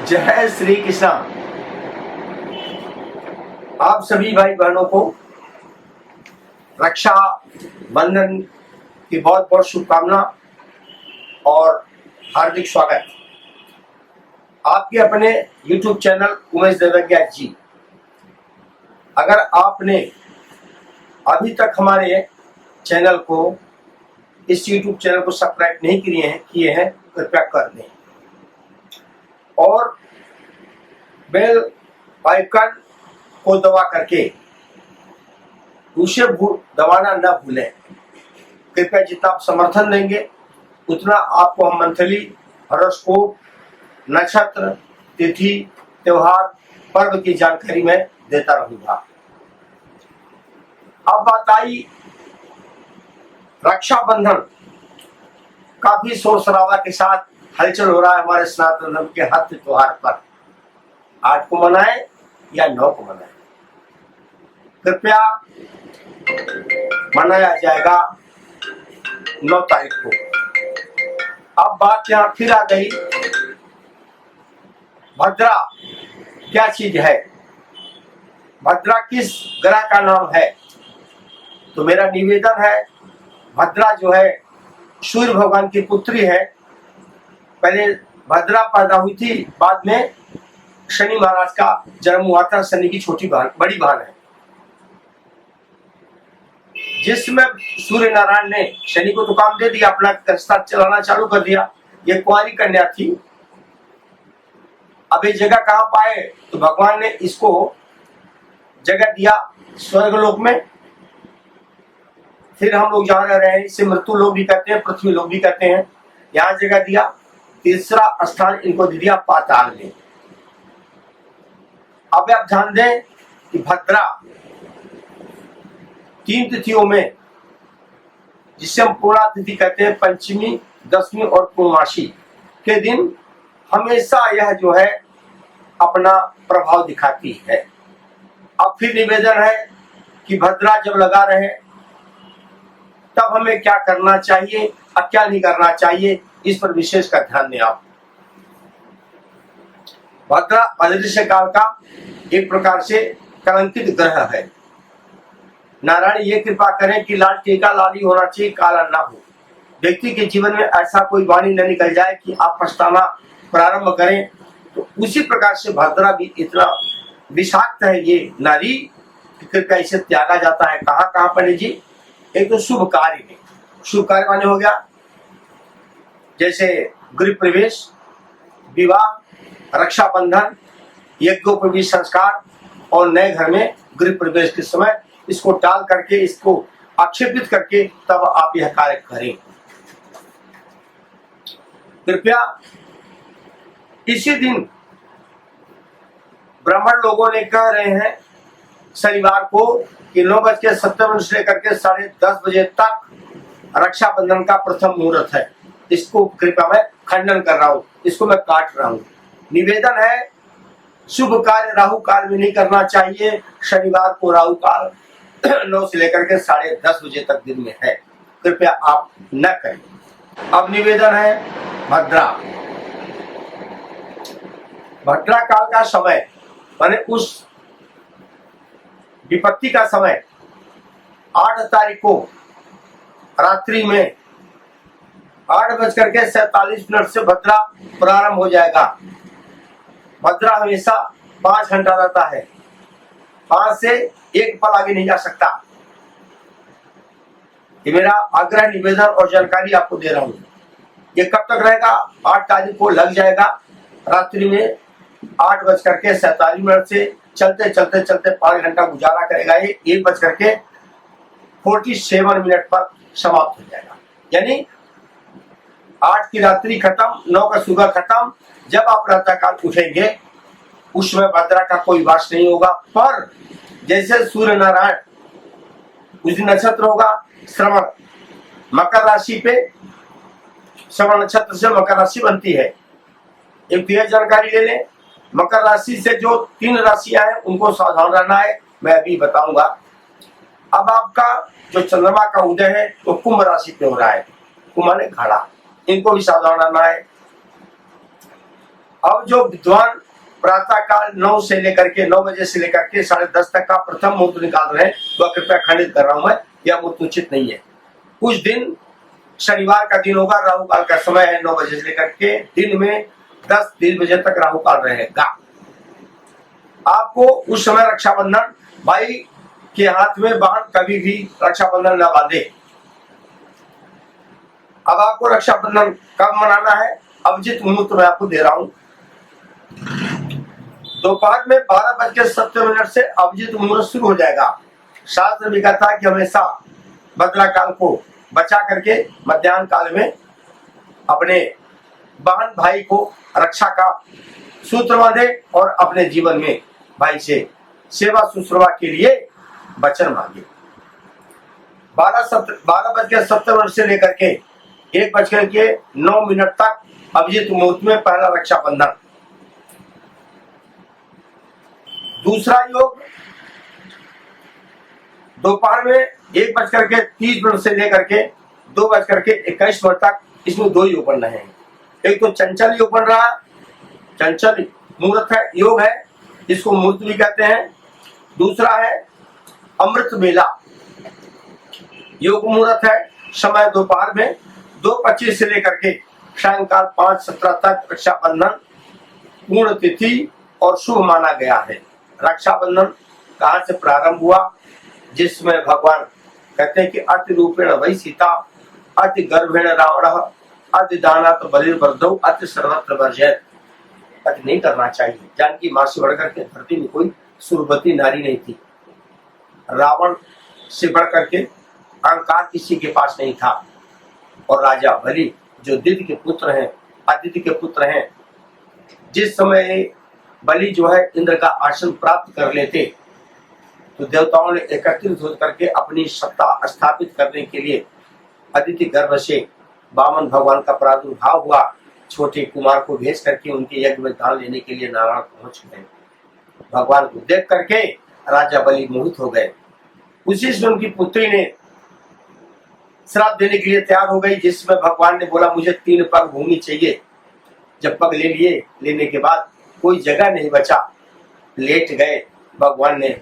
जय श्री कृष्ण। आप सभी भाई बहनों को रक्षा बंधन की बहुत बहुत शुभकामना और हार्दिक स्वागत। आपके अपने YouTube चैनल उमेश देवज्ञा जी। अगर आपने अभी तक हमारे चैनल को इस YouTube चैनल को सब्सक्राइब नहीं किए हैं कृपया कर दें और बेल आइकन को दबा करके उसे दबाना न भूलें। कृपया जितना आप समर्थन देंगे उतना आपको हम मंथली हॉरोस्कोप, नक्षत्र, तिथि, त्योहार, पर्व की जानकारी में देता रहूंगा। अब बात आई रक्षाबंधन। काफी शोर शराबा के साथ हलचल हो रहा है हमारे सनातन धर्म के हर त्योहार पर। 8 को मनाए या 9 को मनाए, कृपया मनाया जाएगा 9 तारीख को। अब बात यहाँ फिर आ गई, भद्रा क्या चीज है, भद्रा किस ग्रह का नाम है। तो मेरा निवेदन है, भद्रा जो है सूर्य भगवान की पुत्री है। पहले भद्रा पैदा हुई थी, बाद में शनि महाराज का जन्म हुआ था। शनि की छोटी बहन, बड़ी बहन है। जिसमें सूर्य नारायण ने शनि को तो काम दे दिया, अपना रास्ता चलाना चालू कर दिया। ये कुंवारी कन्या थी। अब ये जगह कहां पाए, तो भगवान ने इसको जगह दिया स्वर्गलोक में। फिर हम लोग जहां रह रहे हैं इसे मृत्यु लोक भी कहते हैं, पृथ्वी लोक भी कहते हैं। यहां जगह दिया। तीसरा स्थान इनको दे दिया पाताल में। अब आप ध्यान दें कि भद्रा 3 तिथियों में, जिसे हम पूर्णा तिथि कहते हैं, पंचमी, दशमी और पूर्णमासी के दिन हमेशा यह जो है अपना प्रभाव दिखाती है। अब फिर निवेदन है कि भद्रा जब लगा रहे तब हमें क्या करना चाहिए और क्या नहीं करना चाहिए, इस पर विशेष का ध्यान दें आप। भद्रा अदृश्य काल का एक प्रकार से कलंकित ग्रह है। नारायण ये कृपा करें कि लाल टीका लाली होना चाहिए, काला ना हो। व्यक्ति के जीवन में ऐसा कोई वाणी न निकल जाए कि आप पछताना प्रारंभ करें। तो उसी प्रकार से भद्रा भी इतना विषाक्त है ये नारी, कृपया इसे त्यागा जाता है। कहाँ कहाँ पंडित जी? एक तो शुभ कार्य में, शुभ कार्य माने हो गया जैसे गृह प्रवेश, विवाह, रक्षाबंधन, यज्ञोपवीत संस्कार और नए घर में गृह प्रवेश के समय इसको टाल करके, इसको आक्षेपित करके तब आप यह कार्य करें। कृपया इसी दिन ब्राह्मण लोगों ने कह रहे हैं शनिवार को कि 9:70 से लेकर के 10:30 बजे तक रक्षाबंधन का प्रथम मुहूर्त है। इसको कृपया मैं खंडन कर रहा हूं, इसको मैं काट रहा हूं। निवेदन है, शुभ कार्य राहु काल में नहीं करना चाहिए। शनिवार को राहु काल 9 से लेकर के 10:30 बजे तक दिन में है, कृपया आप न करें। अब निवेदन है भद्रा काल का समय माने उस विपत्ति का समय 8 तारीख को रात्रि में 8:47 से भद्रा प्रारंभ हो जाएगा। भद्रा हमेशा 5 घंटा रहता है, 5 से 1 पल आगे नहीं जा सकता। ये मेरा आग्रह, निवेदन और जानकारी आपको दे रहा हूं। ये कब तक रहेगा? 8 तारीख को लग जाएगा रात्रि में 8:47 से चलते चलते चलते 5 घंटा गुजारा करेगा। ये 1:47 पर समाप्त हो जाएगा। यानी 8 की रात्रि खत्म, 9 का सुबह खत्म। जब आप प्रातः काल उठेंगे उस समय भद्रा का कोई वास नहीं होगा। पर जैसे सूर्य नारायण, उस दिन नक्षत्र होगा श्रवण, मकर राशि पे श्रवण नक्षत्र से मकर राशि बनती है। एक यह जानकारी ले लें। मकर राशि से जो 3 राशियां हैं उनको सावधान रहना है, मैं अभी बताऊंगा। अब आपका जो चंद्रमा का उदय है वो कुंभ राशि पे हो रहा है, कुंभ माने घड़ा, इनको भी सावधान रहना है। अब जो विद्वान प्रातः काल 9 से लेकर के 9 बजे से लेकर के 10:30 तक का प्रथम मुहूर्त निकाल रहे हैं, वह कृपया खंडित कर रहा हूं मैं, यह मुहूर्त उचित नहीं है। कुछ दिन शनिवार का दिन होगा, राहु काल का समय है 9 बजे से लेकर के दिन में 10-3 बजे तक राहु काल रहेगा। आपको उस समय रक्षाबंधन भाई के हाथ में बहन कभी भी रक्षाबंधन न बांधे। अब आपको रक्षाबंधन कब मनाना है, अभिजीत मुहूर्त मैं आपको दे रहा हूं। दोपहर में 12:07 से अभिजीत मुहूर्त शुरू हो जाएगा। शास्त्र भी कहता है कि हमेशा भद्रा काल को बचा करके मध्याह्न काल में अपने बहन भाई को रक्षा का सूत्र बांधे और अपने जीवन में भाई से सेवा शुश्रूषा के लिए वचन मांगे। 12:07 से लेकर के 1:09 तक अभिजीत मुहूर्त में पहला रक्षाबंधन। दूसरा योग दोपहर में 1:30 से लेकर के 2:21 तक, इसमें 2 योग बन रहे हैं। एक तो चंचल योग बन रहा है, चंचल मुहूर्त है, योग है, इसको मुहूर्त भी कहते हैं। दूसरा है अमृत बेला योग मुहूर्त है, समय दोपहर में 2:25 से लेकर के सायंकाल 5:17 तक रक्षाबंधन पूर्ण तिथि और शुभ माना गया है। रक्षाबंधन कहां से प्रारंभ हुआ, जिसमें भगवान कहते हैं कि अति रूपेण वही सीता, अति गर्भेण रावण, अति दानात बलिर्बद्धौ, अति सर्वत्र वर्जयत्। अति नहीं करना चाहिए। जानकी मां से बढ़कर के धरती में कोई सुरवती नारी नहीं थी। रावण से बढ़कर के अहंकार किसी के पास नहीं था। और राजा बलि जो दिति के पुत्र हैं, अदिति के पुत्र हैं, जिस समय बलि जो है इंद्र का आसन प्राप्त कर लेते तो देवताओं ने एकत्रित होकर के अपनी सत्ता स्थापित करने के लिए अदिति गर्भ से वामन भगवान का प्रादुर्भाव हुआ। छोटे कुमार को भेज करके उनके यज्ञ में दान लेने के लिए नारायण पहुंच गए। भगवान को देख करके राजा बलि मोहित हो गए। उसी से उनकी पुत्री ने श्राप देने के लिए तैयार हो गई, जिसमें भगवान ने बोला मुझे 3 पग भूमि चाहिए। जब पग ले लिए, लेने के बाद कोई जगह नहीं बचा, लेट गए। भगवान ने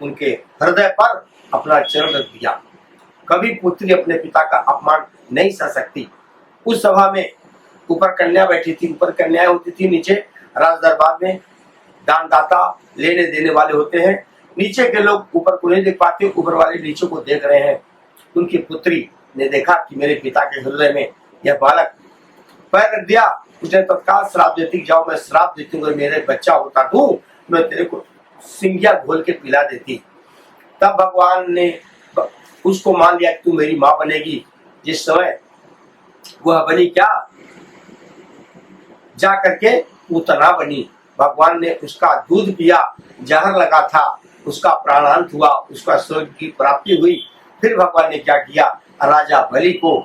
उनके हृदय पर अपना चरण रख दिया। कभी पुत्री अपने पिता का अपमान नहीं सह सकती। उस सभा में ऊपर कन्या बैठी थी, ऊपर कन्याएं होती थी, नीचे राज दरबार में दानदाता लेने देने वाले होते हैं। नीचे के लोग ऊपर को नहीं देख पाते, ऊपर वाले नीचे को देख रहे हैं। उनकी पुत्री ने देखा कि मेरे पिता के हृदय में यह बालक पैर रख दिया। उसने तत्काल श्राप देती, जाओ मैं श्राप देती हूँ, मेरे बच्चा होता तू मैं तेरे को सिंगिया घोल के पिला देती। तब भगवान ने उसको मान लिया कि तू मेरी माँ बनेगी। जिस समय वह बनी क्या, जा करके पूतना बनी। भगवान ने उसका दूध पिया, जहर लगा था, उसका प्राणांत हुआ, उसका स्वर्ग की प्राप्ति हुई। फिर भगवान ने क्या किया, राजा बलि को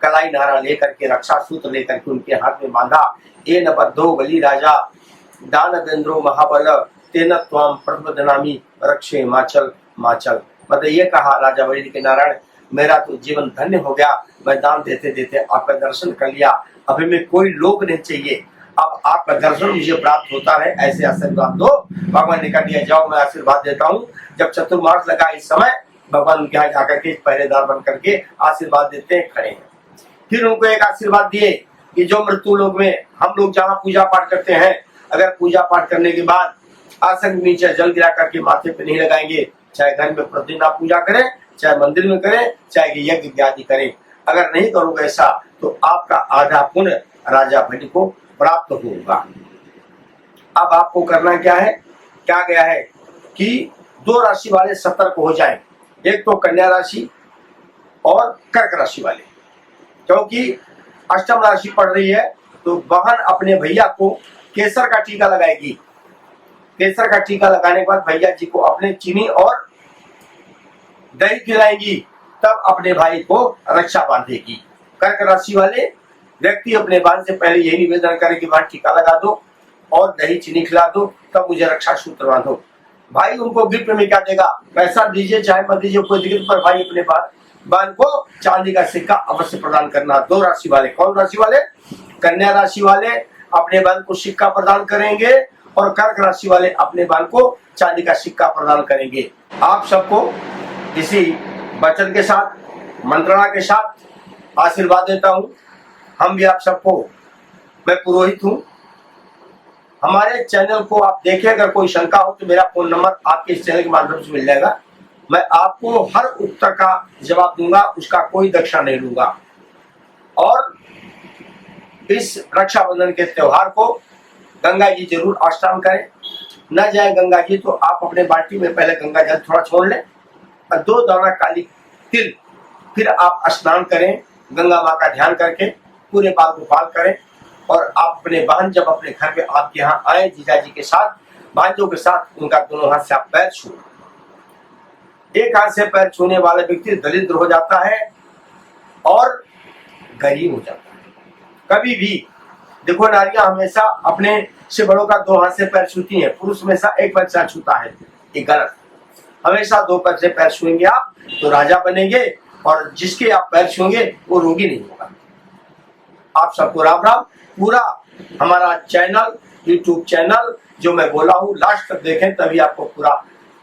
कलाई नारा लेकर के रक्षा सूत्र लेकर के उनके हाथ में बांधा। ए न बद्धो बलि राजा दानवेंद्रो महाबल तेन त्वाम प्रबदनामी रक्षे माचल माचल। मतलब ये कहा राजा बलि के, नारायण मेरा तो जीवन धन्य हो गया, मैं दान देते देते आपका दर्शन कर लिया, अभी में कोई लोग नहीं चाहिए, अब आपका दर्शन मुझे प्राप्त होता है, ऐसे आशीर्वाद दो। भगवान ने कहा दिया, जाओ मैं आशीर्वाद देता हूँ। जब चतुर्मास लगा इस समय भगवान उनके यहाँ जाकर के पहरेदार बन करके आशीर्वाद देते हैं, खड़े हैं। फिर उनको एक आशीर्वाद दिए कि जो मृत्यु लोग में हम लोग जहाँ पूजा पाठ करते हैं, अगर पूजा पाठ करने के बाद आसन के नीचे जल गिरा करके माथे पे नहीं लगाएंगे, चाहे घर में प्रतिदिन आप पूजा करें, चाहे मंदिर में करें, चाहे यज्ञ इत्यादि करें, अगर नहीं करोगे ऐसा तो आपका आधा पुण्य राजा बलि को प्राप्त होगा। अब आपको करना क्या है, क्या गया है कि 2 राशि वाले सतर्क हो जाएं। एक तो कन्या राशि और कर्क राशि वाले, क्योंकि अष्टम राशि पड़ रही है तो बहन अपने भैया को केसर का टीका लगाएगी। केसर का टीका लगाने के बाद भैया जी को अपने चीनी और दही खिलाएंगी, तब अपने भाई को रक्षा बांधेगी। कर्क राशि वाले व्यक्ति अपने बहन से पहले यही निवेदन करें कि बहन टीका लगा दो और दही चीनी खिला दो, तब मुझे रक्षा सूत्र बांधो। भाई उनको गिफ्ट में क्या देगा, पैसा दीजिए चाहे मत दीजिए कोई दिक्कत, पर भाई अपने बहन को चांदी का सिक्का अवश्य प्रदान करना। 2 राशि वाले, कौन राशि वाले, कन्या राशि वाले अपने बहन को सिक्का प्रदान करेंगे और कर्क राशि वाले अपने बहन को चांदी का सिक्का प्रदान करेंगे। आप सबको इसी वचन के साथ, मंत्रणा के साथ आशीर्वाद देता हूं। हम भी आप सबको, मैं पुरोहित हूं। हमारे चैनल को आप देखें, अगर कोई शंका हो तो मेरा फोन नंबर आपके इस चैनल के माध्यम से मिल जाएगा। मैं आपको हर उत्तर का जवाब दूंगा, उसका कोई दक्षिणा नहीं लूंगा। और इस रक्षाबंधन के त्योहार को गंगा जी जरूर स्नान करें। न जाए गंगा जी तो आप अपने बाल्टी में पहले गंगा जल थोड़ा छोड़ लें और 2 दाना काली तिल, फिर आप स्नान करें गंगा माँ का ध्यान करके, पूरे बाल गोपाल करें। और आप अपने बहन जब अपने घर में आपके यहाँ आए जीजाजी के साथ, भाइयों के साथ, उनका दोनों हाथ से आप पैर छू। एक हाथ से पैर छूने वाला व्यक्ति दरिद्र हो जाता है और गरीब हो जाता है। कभी भी देखो, नारियां हमेशा अपने से बड़ों का 2 हाथ से पैर छूती हैं, पुरुष हमेशा एक पैर से छूता है। ये गलत। हमेशा 2 पैर से पैर छुएंगे आप तो राजा बनेंगे, और जिसके आप पैर छुएंगे वो रोगी नहीं होगा। आप सबको राम राम। पूरा हमारा चैनल, यूट्यूब चैनल जो मैं बोला हूँ लास्ट तक देखें, तभी आपको पूरा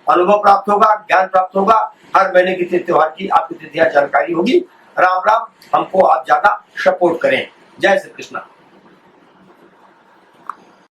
अनुभव प्राप्त होगा, ज्ञान प्राप्त होगा। हर महीने की त्योहार की आपको तिथियां जानकारी होगी। राम राम। हमको आप ज्यादा सपोर्ट करें। जय श्री कृष्णा।